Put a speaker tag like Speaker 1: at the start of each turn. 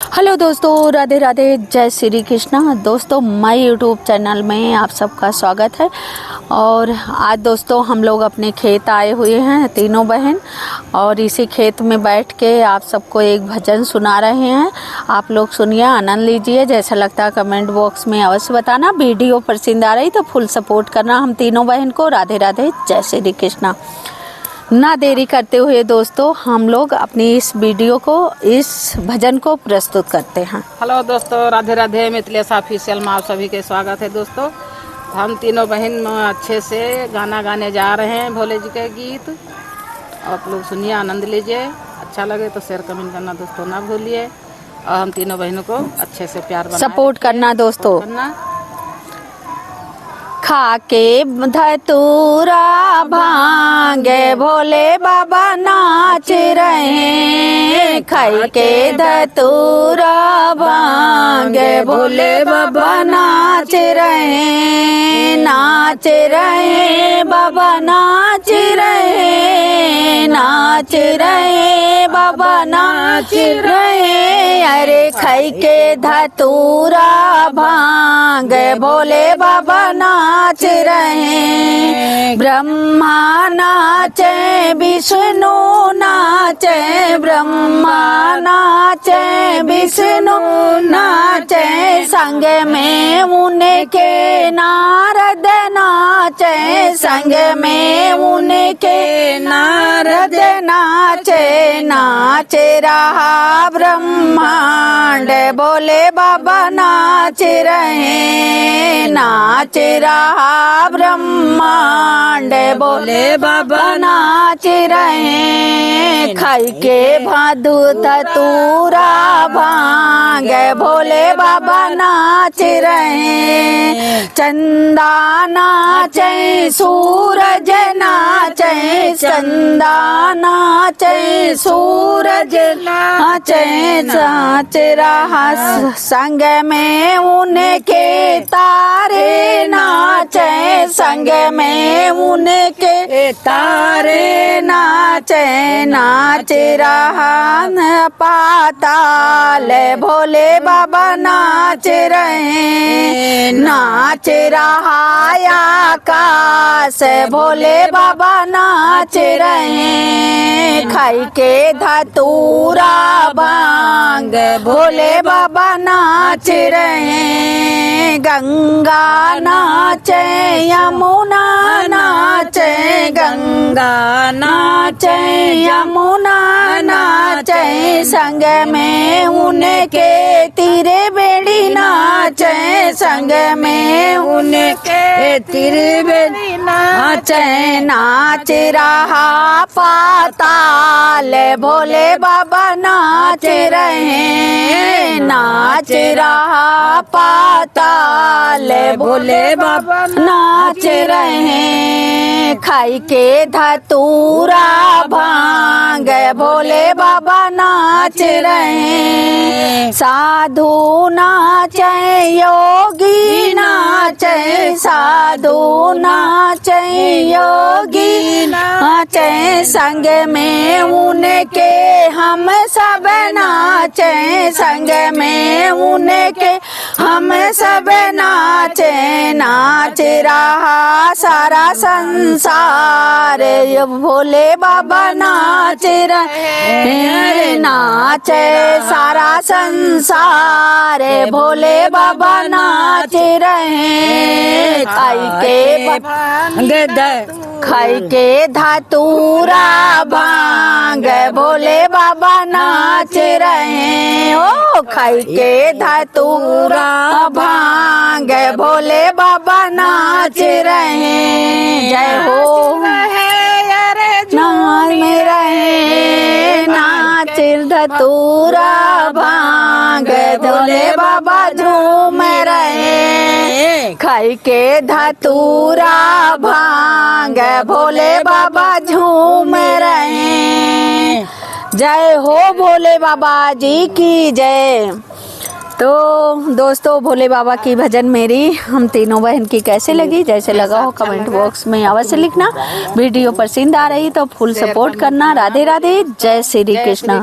Speaker 1: Hello दोस्तों, राधे राधे, जय श्री कृष्णा। दोस्तों, माय यूट्यूब चैनल में आप सबका स्वागत है। और आज दोस्तों हम लोग अपने खेत आए हुए हैं तीनों बहन, और इसी खेत में बैठ के आप सबको एक भजन सुना रहे हैं। आप लोग सुनिए, आनंद लीजिए। जैसा लगता है कमेंट बॉक्स में अवश्य बताना। वीडियो पसंद आ रही तो फुल सपोर्ट करना हम तीनों बहन को। राधे राधे, जय श्री कृष्णा। ना देरी करते हुए दोस्तों हम लोग अपनी इस वीडियो को, इस भजन को प्रस्तुत करते हैं।
Speaker 2: हेलो दोस्तों, राधे राधे, मिथिलेश ऑफिशियल में आप सभी के स्वागत है। दोस्तों, हम तीनों बहन अच्छे से गाना गाने जा रहे हैं, भोले जी के गीत। आप लोग सुनिए, आनंद लीजिए। अच्छा लगे तो शेयर कमेंट करना दोस्तों ना भूलिए, और हम तीनों बहनों को अच्छे से प्यार
Speaker 1: सपोर्ट करना दोस्तों। खाके धतूरा भांगे भोले बाबा नाच रहे। खाई के धतूरा भांगे भोले बाबा नाच रहे। नाच रहे बाबा, नाच रहे, नाच रहे बाबा, नाच रहे। अरे खाई के धतूरा भांगे भोले बाबा नाच रहे। ब्रह्मा नाचे, विष्णु नाचे, ब्रह्मा नाचे, विष्णु नाचे। संग में उनके नारद नाचे, संग में उनके नारद नाचे। नाच रहा ब्रह्मांड भोले बाबा नाच रहे। नाच रहा ब्रह्मांड भोले बाबा नाच रहे। खाई के भादु धतूरा भांग भोले बाबा नाच रहे। चंदा नाचे, सूरज नाचे, चंदा नाचे, सूरज नाचे। नाच रहा संग में उनके तारे नाचे, संग में उनके तारे नाचे। नाच रहा पाताल भोले बाबा नाच रहे। नाच रहा आकाश भोले बाबा नाच रहे। खाई के धतूरा भांग भोले बाबा नाच रहे। गंगा नाचे, यमुना नाचे, गंगा नाचे, यमुना नाचे। संग में उनके तीरे बेड़ी नाचे, संग में उनके तीरे बेड़ी नाचे। नाच रहा पाताल भोले बाबा नाच रहे। नाच रहा पाताल भोले बाबा नाच रहे। खाई के धतूरा भांग भोले बाबा नाच रहे। साधु नाचे, योगी नाचे, साधु नाचे, योगी नाचे। संग में उनके हम सब नाचे, संग में उनके हम सब नाचे। नाच रहा सारा संसार भोले बाबा नाच रहे। नाचे सारा संसार भोले बाबा नाच रहे। खाई के धतूरा भांग भोले बाबा नाच रहे। ओ खाई के धतूरा भांग भोले बाबा नाच रहे। जय हो नाच में रहे। नाच धतूरा भांग भोले बाबा झूम रहे। खाई के धतूरा भांग भोले बाबा झूम रहे। जय हो भोले बाबा जी की जय। तो दोस्तों, भोले बाबा की भजन मेरी हम तीनों बहन की कैसे लगी, जैसे लगा हो कमेंट बॉक्स में अवश्य लिखना। वीडियो पसंद आ रही तो फुल सपोर्ट करना। राधे राधे, जय श्री कृष्णा।